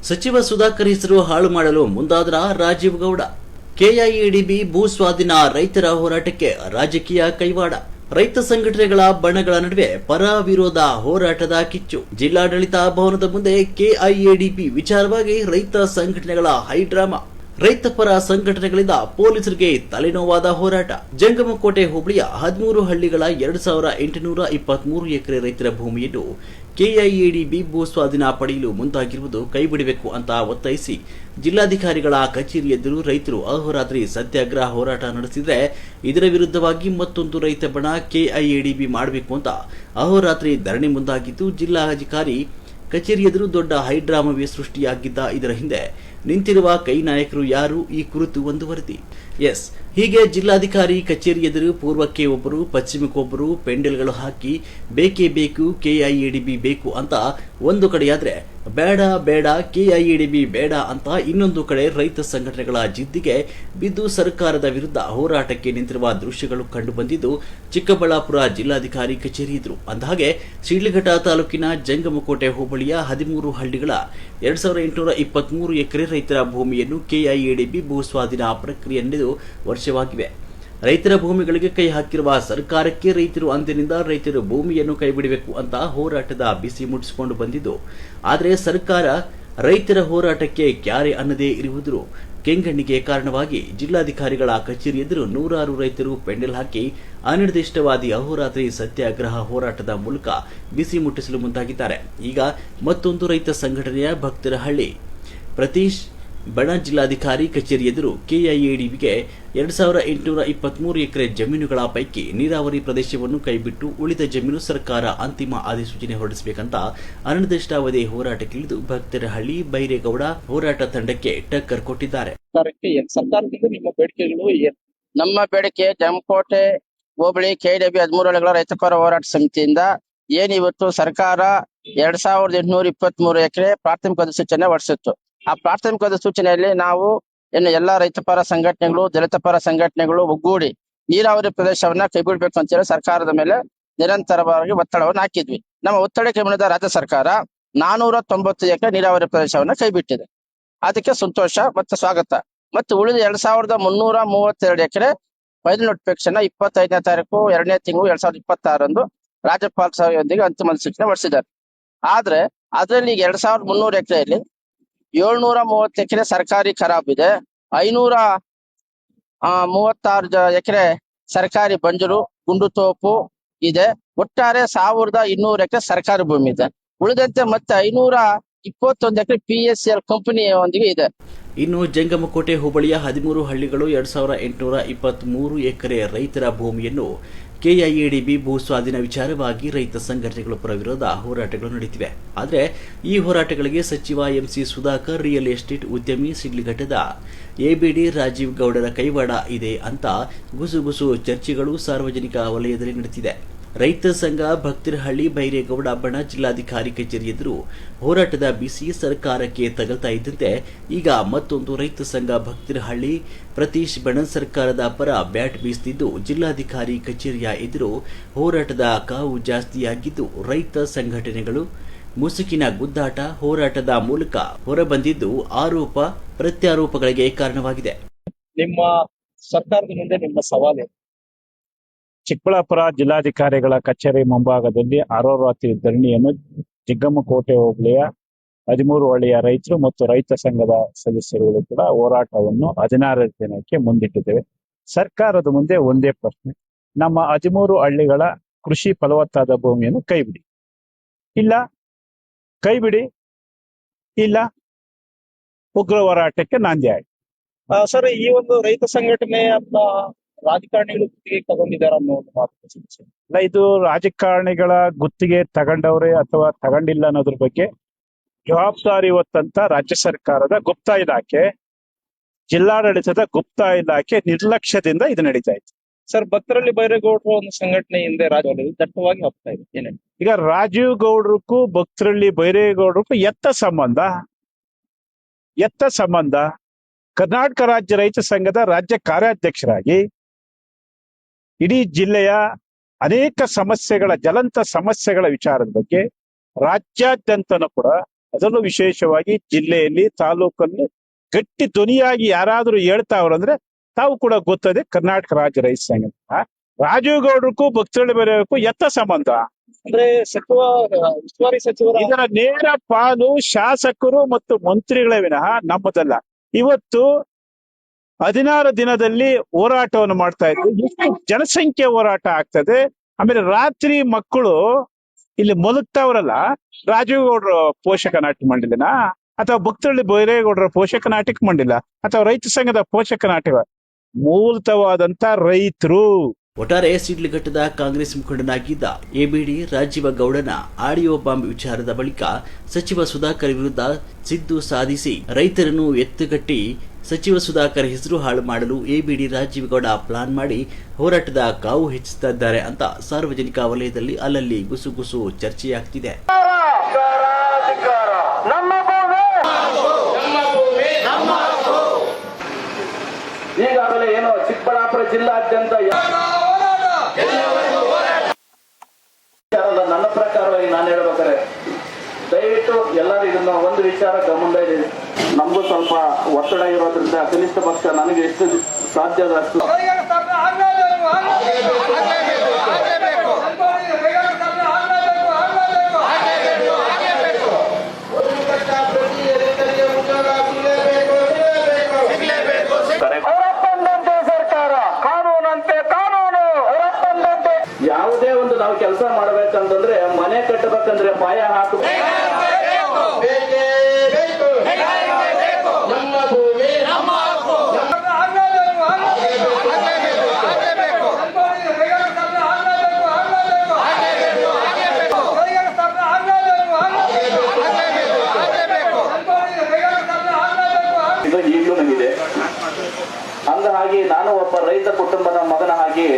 ಸಚಿವ ಸುಧಾಕರ್ ಹೆಸರು ಹಾಳು ಮಾಡಲು ಮುಂದಾದ್ರ ರಾಜೀವ್ ಗೌಡ. ಕೆಐಎಡಿಬಿ ಭೂ ಸ್ವಾಧೀನ ರೈತರ ಹೋರಾಟಕ್ಕೆ ರಾಜಕೀಯ ಕೈವಾಡ. ರೈತ ಸಂಘಟನೆಗಳ ಬಣಗಳ ನಡುವೆ ಪರ ವಿರೋಧ ಹೋರಾಟದ ಕಿಚ್ಚು. ಜಿಲ್ಲಾಡಳಿತ ಭವನದ ಮುಂದೆ ಕೆಐಎಡಿಬಿ ವಿಚಾರವಾಗಿ ರೈತ ಸಂಘಟನೆಗಳ ಹೈಡ್ರಾಮಾ. ರೈತ ಪರ ಸಂಘಟನೆಗಳಿಂದ ಪೊಲೀಸರಿಗೆ ತಲೆನೋವಾದ ಹೋರಾಟ. ಜಂಗಮಕೋಟೆ ಹೋಬಳಿಯ 13 ಹಳ್ಳಿಗಳ 2823 ಎಕರೆ ರೈತರ ಭೂಮಿಯನ್ನು ಕೆಐಎಡಿಬಿ ಭೂ ಸ್ವಾಧೀನ ಪಡೆಯಲು ಮುಂದಾಗಿರುವುದು ಕೈಬಿಡಬೇಕು ಅಂತ ಒತ್ತಾಯಿಸಿ ಜಿಲ್ಲಾಧಿಕಾರಿಗಳ ಕಚೇರಿ ಎದುರು ರೈತರು ಅಹೋರಾತ್ರಿ ಸತ್ಯಾಗ್ರಹ ಹೋರಾಟ ನಡೆಸಿದರೆ, ಇದರ ವಿರುದ್ಧವಾಗಿ ಮತ್ತೊಂದು ರೈತ ಬಣ ಕೆಐಎಡಿಬಿ ಮಾಡಬೇಕು ಅಂತ ಅಹೋರಾತ್ರಿ ಧರಣಿ ಮುಂದಾಗಿದ್ದು, ಜಿಲ್ಲಾಧಿಕಾರಿ ಕಚೇರಿ ಎದುರು ದೊಡ್ಡ ಹೈಡ್ರಾಮವೇ ಸೃಷ್ಟಿಯಾಗಿದ್ದ ಇದರ ಹಿಂದೆ ನಿಂತಿರುವ ಕೈ ನಾಯಕರು ಯಾರು? ಈ ಕುರಿತು ಒಂದು ವರದಿ. ಹೀಗೆ ಜಿಲ್ಲಾಧಿಕಾರಿ ಕಚೇರಿ ಎದುರು ಪೂರ್ವಕ್ಕೆ ಒಬ್ಬರು, ಪಶ್ಚಿಮಕ್ಕೊಬ್ಬರು ಪೆಂಡಲ್ಗಳು ಹಾಕಿ ಬೇಕೇ ಬೇಕು, ಕೆಐಎಡಿಬಿ ಬೇಕು ಅಂತ ಒಂದು ಕಡೆಯಾದ್ರೆ, ಬೇಡ ಬೇಡ ಕೆಐಎಡಿಬಿ ಬೇಡ ಅಂತ ಇನ್ನೊಂದು ಕಡೆ ರೈತ ಸಂಘಟನೆಗಳ ಜಿದ್ದಿಗೆ ಬಿದ್ದು ಸರ್ಕಾರದ ವಿರುದ್ಧ ಹೋರಾಟಕ್ಕೆ ನಿಂತಿರುವ ದೃಶ್ಯಗಳು ಕಂಡು ಬಂದಿದ್ದು, ಚಿಕ್ಕಬಳ್ಳಾಪುರ ಜಿಲ್ಲಾಧಿಕಾರಿ ಕಚೇರಿ ಎದುರು. ಅಂದಹಾಗೆ ಶಿಡ್ಲಘಟ್ಟ ತಾಲೂಕಿನ ಜಂಗಮಕೋಟೆ ಹೋಬಳಿಯ 13 ಹಳ್ಳಿಗಳ 2823 ಎಕರೆ ರೈತರ ಭೂಮಿಯನ್ನು ಕೆಐಎಡಿಬಿ ಭೂ ಸ್ವಾಧೀನ ಪ್ರಕ್ರಿಯೆ ನಡೆದು ವರ್ಷವಾಗಿವೆ. ರೈತರ ಭೂಮಿಗಳಿಗೆ ಕೈ ಹಾಕಿರುವ ಸರ್ಕಾರಕ್ಕೆ ರೈತರು ಅಂದಿನಿಂದ ರೈತರು ಭೂಮಿಯನ್ನು ಕೈಬಿಡಬೇಕು ಅಂತ ಹೋರಾಟದ ಬಿಸಿ ಮುಟ್ಟಿಸಿಕೊಂಡು ಬಂದಿದ್ದು, ಆದರೆ ಸರ್ಕಾರ ರೈತರ ಹೋರಾಟಕ್ಕೆ ಕ್ಯಾರೆ ಅನ್ನದೇ ಇರುವುದು ಕೆಂಗಣ್ಣಿಗೆ ಕಾರಣವಾಗಿ ಜಿಲ್ಲಾಧಿಕಾರಿಗಳ ಕಚೇರಿ ಎದುರು ನೂರಾರು ರೈತರು ಪೆಂಡಲ್ ಹಾಕಿ ಅನಿರ್ದಿಷ್ಟವಾದಿ ಅಹೋರಾತ್ರಿ ಸತ್ಯಾಗ್ರಹ ಹೋರಾಟದ ಮೂಲಕ ಬಿಸಿ ಮುಟ್ಟಿಸಲು ಮುಂದಾಗಿದ್ದಾರೆ. ಈಗ ಮತ್ತೊಂದು ರೈತ ಸಂಘಟನೆಯ ಭಕ್ತರಹಳ್ಳಿ ಪ್ರತೀಶ್ ಬಣ ಜಿಲ್ಲಾಧಿಕಾರಿ ಕಚೇರಿ ಎದುರು ಕೆಐಎಡಿಬಿಗೆ 2823 ಎಕರೆ ಜಮೀನುಗಳ ಪೈಕಿ ನೀರಾವರಿ ಪ್ರದೇಶವನ್ನು ಕೈಬಿಟ್ಟು ಉಳಿದ ಜಮೀನು ಸರ್ಕಾರ ಅಂತಿಮ ಅಧಿಸೂಚನೆ ಹೊರಡಿಸಬೇಕಂತ ಅನಿರ್ದಿಷ್ಟಾವಧಿ ಹೋರಾಟಕ್ಕಿಳಿದು ಭಕ್ತರಹಳ್ಳಿ ಬೈರೇಗೌಡ ಹೋರಾಟ ತಂಡಕ್ಕೆ ಟಕ್ಕರ್ ಕೊಟ್ಟಿದ್ದಾರೆ. ನಮ್ಮ ಬೇಡಿಕೆ ಜಂಗಮಕೋಟೆ ಹೋಬಳಿ ಕೆಐಎಡಿಬಿ 13 ಹಳ್ಳಿಗಳ ರೈತ ಪರ ಹೋರಾಟ ಸಮಿತಿಯಿಂದ ಏನಿವತ್ತು ಸರ್ಕಾರ 2823 ಎಕರೆ ಪ್ರಾಥಮಿಕ ಅಧಿಸೂಚನೆ ಹೊರಡಿಸಿತ್ತು. ಆ ಪ್ರಾಥಮಿಕ ಅಧಿಸೂಚನೆಯಲ್ಲಿ ನಾವು ಎಲ್ಲಾ ರೈತ ಪರ ಸಂಘಟನೆಗಳು, ದಲಿತ ಪರ ಸಂಘಟನೆಗಳು ಒಗ್ಗೂಡಿ ನೀರಾವರಿ ಪ್ರದೇಶವನ್ನ ಕೈಬಿಡಬೇಕು ಅಂತ ಹೇಳಿ ಸರ್ಕಾರದ ಮೇಲೆ ನಿರಂತರವಾಗಿ ಒತ್ತಡವನ್ನು ಹಾಕಿದ್ವಿ. ನಮ್ಮ ಒತ್ತಡಕ್ಕೆ ಮಣಿದ ರಾಜ್ಯ ಸರ್ಕಾರ 490 ಎಕರೆ ನೀರಾವರಿ ಪ್ರದೇಶವನ್ನ ಕೈಬಿಟ್ಟಿದೆ. ಅದಕ್ಕೆ ಸಂತೋಷ ಮತ್ತು ಸ್ವಾಗತ. ಮತ್ತು ಉಳಿದ 2332 ಎಕರೆ ಫೈನಲ್ ನೋಟಿಫಿಕೇಶನ್ 25ನೇ ತಾರೀಕು 2ನೇ ತಿಂಗಳು 2026 ರಾಜ್ಯಪಾಲ ಸಭೆಯೊಂದಿಗೆ ಅಂತಿಮ ಅಧಿಸೂಚನೆ ಹೊರಡಿಸಿದ್ದಾರೆ. ಆದ್ರೆ ಅದರಲ್ಲಿ 2300 ಎಕರೆಯಲ್ಲಿ 730 ಎಕರೆ ಸರ್ಕಾರಿ ಖರಾಬ್ ಇದೆ, 536 ಎಕರೆ ಸರ್ಕಾರಿ ಬಂಜರು ಗುಂಡು ತೋಪು ಇದೆ. ಒಟ್ಟಾರೆ 1200 ಎಕರೆ ಸರ್ಕಾರಿ ಭೂಮಿ ಇದೆ. ಉಳಿದಂತೆ ಮತ್ತೆ 521 ಎಕರೆ PSL ಕಂಪನಿಯೊಂದಿಗೆ ಇದೆ. ಇನ್ನು ಜಂಗಮಕೋಟೆ ಹೋಬಳಿಯ 13 ಹಳ್ಳಿಗಳು 2823 ಎಕರೆ ರೈತರ ಭೂಮಿಯನ್ನು ಕೆಐಎಡಿಬಿ ಭೂ ಸ್ವಾಧೀನ ವಿಚಾರವಾಗಿ ರೈತ ಸಂಘಟನೆಗಳ ಪರ ವಿರೋಧ ಹೋರಾಟಗಳು ನಡೆಯುತ್ತಿವೆ. ಆದರೆ ಈ ಹೋರಾಟಗಳಿಗೆ ಸಚಿವ ಎಂಸಿ ಸುಧಾಕರ್, ರಿಯಲ್ ಎಸ್ಟೇಟ್ ಉದ್ಯಮಿ ಶಿಡ್ಲಘಟ್ಟದ ಎಬಿಡಿ ರಾಜೀವ್ ಗೌಡರ ಕೈವಾಡ ಇದೆ ಅಂತ ಗುಸುಗುಸು ಚರ್ಚೆಗಳು ಸಾರ್ವಜನಿಕ ವಲಯದಲ್ಲಿ ನಡೆದಿದೆ. ರೈತ ಸಂಘ ಭಕ್ತರಹಳ್ಳಿ ಬೈರೇಗೌಡ ಬಣ ಜಿಲ್ಲಾಧಿಕಾರಿ ಕಚೇರಿ ಎದುರು ಹೋರಾಟದ ಬಿಸಿ ಸರ್ಕಾರಕ್ಕೆ ತಗಲ್ತಾ ಇದ್ದಂತೆ ಈಗ ಮತ್ತೊಂದು ರೈತ ಸಂಘ ಭಕ್ತರಹಳ್ಳಿ ಪ್ರತೀಶ್ ಬಣ ಸರ್ಕಾರದ ಪರ ಬ್ಯಾಟ್ ಬೀಸುತ್ತಿದ್ದು, ಜಿಲ್ಲಾಧಿಕಾರಿ ಕಚೇರಿಯ ಎದುರು ಹೋರಾಟದ ಕಾವು ಜಾಸ್ತಿಯಾಗಿದ್ದು, ರೈತ ಸಂಘಟನೆಗಳು ಮುಸುಕಿನ ಗುದ್ದಾಟ ಹೋರಾಟದ ಮೂಲಕ ಹೊರಬಂದಿದ್ದು ಆರೋಪ ಪ್ರತ್ಯಾರೋಪಗಳಿಗೆ ಕಾರಣವಾಗಿದೆ. ನಿಮ್ಮ ಸರ್ಕಾರದ ಮುಂದೆ ನಿಮ್ಮ ಸವಾಲು? ಚಿಕ್ಕಬಳ್ಳಾಪುರ ಜಿಲ್ಲಾಧಿಕಾರಿಗಳ ಕಚೇರಿ ಮುಂಭಾಗದಲ್ಲಿ ಅಹೋರಾತ್ರಿ ಧರಣಿಯನ್ನು ಜಂಗಮಕೋಟೆ ಹೋಬಳಿಯ 13 ಹಳ್ಳಿಯ ರೈತರು ಮತ್ತು ರೈತ ಸಂಘದ ಸದಸ್ಯರುಗಳು ಕೂಡ ಹೋರಾಟವನ್ನು 16ನೇ ದಿನಕ್ಕೆ ಮುಂದಿಟ್ಟಿದ್ದೇವೆ. ಸರ್ಕಾರದ ಮುಂದೆ ಒಂದೇ ಪ್ರಶ್ನೆ, ನಮ್ಮ 13 ಹಳ್ಳಿಗಳ ಕೃಷಿ ಫಲವತ್ತಾದ ಭೂಮಿಯನ್ನು ಕೈಬಿಡಿ, ಇಲ್ಲ ಕೈಬಿಡಿ, ಇಲ್ಲ ಉಗ್ರ ಹೋರಾಟಕ್ಕೆ ನಾಂದಿ ಆಯ್ತು. ಸರ್, ಈ ಒಂದು ರೈತ ಸಂಘಟನೆ ಅಂತ ರಾಜಕಾರಣಿಗಳು ಗುತ್ತಿಗೆ ತಗೊಂಡಿದ್ದಾರೆ ಅನ್ನೋ ಒಂದು ಮಾತು ಅಲ್ಲ, ಇದು ರಾಜಕಾರಣಿಗಳ ಗುತ್ತಿಗೆ ತಗೊಂಡವ್ರೆ ಅಥವಾ ತಗೊಂಡಿಲ್ಲ ಅನ್ನೋದ್ರ ಬಗ್ಗೆ ಜವಾಬ್ದಾರಿ ಹೊತ್ತಂತ ರಾಜ್ಯ ಸರ್ಕಾರದ ಗುಪ್ತ ಇಲಾಖೆ, ಜಿಲ್ಲಾಡಳಿತದ ಗುಪ್ತ ಇಲಾಖೆ ನಿರ್ಲಕ್ಷ್ಯದಿಂದ ಇದು ನಡೀತಾ ಇತ್ತು. ಸರ್, ಭಕ್ತರಲ್ಲಿ ಬೈರೇಗೌಡರು ಒಂದು ಸಂಘಟನೆ ಹಿಂದೆ ರಾಜ್ಯದಲ್ಲಿ ದಟ್ಟವಾಗಿ ಹೋಗ್ತಾ ಇದೆ. ಏನೇ ಈಗ ರಾಜೀವ್ ಗೌಡ್ರಕ್ಕೂ ಭಕ್ತರಲ್ಲಿ ಬೈರೇಗೌಡರಕ್ಕೂ ಎತ್ತ ಸಂಬಂಧ? ಕರ್ನಾಟಕ ರಾಜ್ಯ ರೈತ ಸಂಘದ ರಾಜ್ಯ ಕಾರ್ಯಾಧ್ಯಕ್ಷರಾಗಿ ಇಡೀ ಜಿಲ್ಲೆಯ ಅನೇಕ ಸಮಸ್ಯೆಗಳ ಜ್ವಲಂತ ಸಮಸ್ಯೆಗಳ ವಿಚಾರದ ಬಗ್ಗೆ ರಾಜ್ಯಾದ್ಯಂತನೂ ಕೂಡ ಅದರಲ್ಲೂ ವಿಶೇಷವಾಗಿ ಜಿಲ್ಲೆಯಲ್ಲಿ ತಾಲೂಕಲ್ಲಿ ಗಟ್ಟಿ ಧ್ವನಿಯಾಗಿ ಯಾರಾದ್ರೂ ಹೇಳ್ತಾವ್ರಂದ್ರೆ ತಾವು ಕೂಡ ಗೊತ್ತದೆ ಕರ್ನಾಟಕ ರಾಜ್ಯ ರೈತ ಸಂಘ. ರಾಜೀವ್ ಗೌಡ್ರಿಗೂ ಭಕ್ತಳ್ಳಿ ಬರೆಯೋಕ್ಕೂ ಎತ್ತ ಸಂಬಂಧ? ಅಂದ್ರೆ ಉಸ್ತುವಾರಿ ಸಚಿವರ ಇದರ ನೇರ ಪಾಲು ಶಾಸಕರು ಮತ್ತು ಮಂತ್ರಿಗಳೇ ವಿನಃ ನಮ್ಮದಲ್ಲ. ಇವತ್ತು 16 ದಿನದಲ್ಲಿ ಹೋರಾಟವನ್ನು ಮಾಡ್ತಾ ಇದ್ರು. ಎಷ್ಟು ಜನಸಂಖ್ಯೆ ಹೋರಾಟ ಆಗ್ತದೆ. ಆಮೇಲೆ ರಾತ್ರಿ ಮಕ್ಕಳು ಇಲ್ಲಿ ಮಲಗ್ತಾವ್ರಲ್ಲ, ರಾಜೀವ್ ಗೌಡ್ರ ಪೋಷಕ ನಾಟಕ ಮಂಡಳಿನ ಅಥವಾ ಭಕ್ತಳ್ಳಿ ಬೈರೇಗೌಡರ ಪೋಷಕ ನಾಟಕ ಮಂಡಳಿಲ್ಲ ಅಥವಾ ರೈತ ಸಂಘದ ಪೋಷಕ ನಾಟಕ, ಮೂಲತವಾದಂತ ರೈತರು. ಒಟ್ಟಾರೆ ಸಿಡ್ಲಘಟ್ಟದ ಕಾಂಗ್ರೆಸ್ ಮುಖಂಡನಾಗಿದ್ದ ಎಬಿಡಿ ರಾಜೀವ ಗೌಡನ ಆಡಿಯೋ ಬಾಂಬ್ ವಿಚಾರದ ಬಳಿಕ ಸಚಿವ ಸುಧಾಕರ್ ವಿರುದ್ಧ ಸಿದ್ದು ಸಾಧಿಸಿ ರೈತರನ್ನು ಎತ್ತುಗಟ್ಟಿ ಸಚಿವ ಸುಧಾಕರ್ ಹೆಸರು ಹಾಳು ಮಾಡಲು ಎಬಿಡಿ ರಾಜೀವ್ ಗೌಡ ಪ್ಲಾನ್ ಮಾಡಿ ಹೋರಾಟದ ಕಾವು ಹೆಚ್ಚಿಸ್ತಾ ಇದ್ದಾರೆ ಅಂತ ಸಾರ್ವಜನಿಕ ವಲಯದಲ್ಲಿ ಅಲ್ಲಲ್ಲಿ ಗುಸುಗುಸು ಚರ್ಚೆಯಾಗ್ತಿದೆ. ಈಗಾಗಲೇ ಏನೋ ಚಿಕ್ಕಬಳ್ಳಾಪುರ ಜಿಲ್ಲಾದ್ಯಂತ ನನ್ನ ಪ್ರಕಾರವಾಗಿ ನಾನು ಹೇಳ್ಬೇಕಾರೆ ದಯವಿಟ್ಟು ಎಲ್ಲರೂ ಇದನ್ನ ಒಂದು ವಿಚಾರ ಗಮನ ಇದೆ. ನಮಗೂ ಸ್ವಲ್ಪ ಒತ್ತಡ ಇರೋದ್ರಿಂದ ಕನಿಷ್ಠ ಪಕ್ಷ ನನಗೆ ಎಷ್ಟು ಸಾಧ್ಯ ಅಷ್ಟು ಯಾವುದೇ ಒಂದು ನಾವು ಕೆಲಸ ಮಾಡ್ಬೇಕಂತಂದ್ರೆ ಮನೆ ಕಟ್ಟಬೇಕಂದ್ರೆ ಪಾಯ ಹಾಕಬೇಕು. ಇದು ಈಗಲೂ ನನಗಿದೆ. ಅಂದಹಾಗೆ ನಾನು ಒಬ್ಬ ರೈತ ಕುಟುಂಬದ ಮಗನ ಹಾಗೆ